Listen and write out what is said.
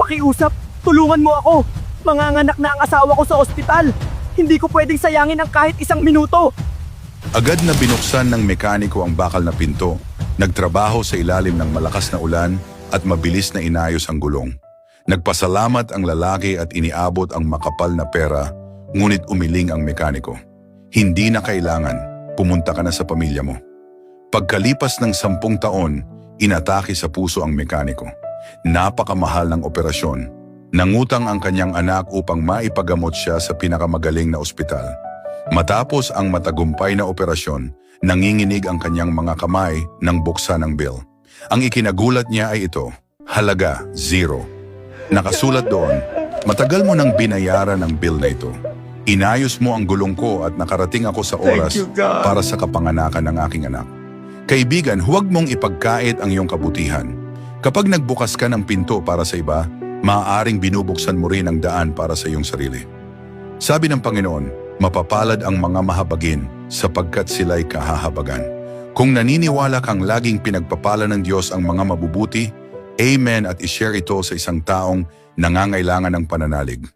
pakiusap. Tulungan mo ako. Manganganak na ang asawa ko sa ospital. Hindi ko pwedeng sayangin ang kahit isang minuto. Agad na binuksan ng mekaniko ang bakal na pinto. Nagtrabaho sa ilalim ng malakas na ulan at mabilis na inayos ang gulong. Nagpasalamat ang lalaki at iniabot ang makapal na pera, ngunit umiling ang mekaniko. Hindi na kailangan, pumunta ka na sa pamilya mo. Pagkalipas ng 10 taon, inatake sa puso ang mekaniko. Napakamahal ng operasyon. Nangutang ang kanyang anak upang maipagamot siya sa pinakamagaling na ospital. Matapos ang matagumpay na operasyon, nanginginig ang kanyang mga kamay nang buksan ang bill. Ang ikinagulat niya ay ito, halaga 0. Nakasulat doon, matagal mo nang binayaran ang bill na ito. Inayos mo ang gulong ko at nakarating ako sa oras para sa kapanganakan ng aking anak. Kaibigan, huwag mong ipagkait ang iyong kabutihan. Kapag nagbukas ka ng pinto para sa iba, maaaring binubuksan mo rin ang daan para sa iyong sarili. Sabi ng Panginoon, mapapalad ang mga mahabagin sapagkat sila'y kahahabagan. Kung naniniwala kang laging pinagpapala ng Diyos ang mga mabubuti, amen at ishare ito sa isang taong nangangailangan ng pananalig.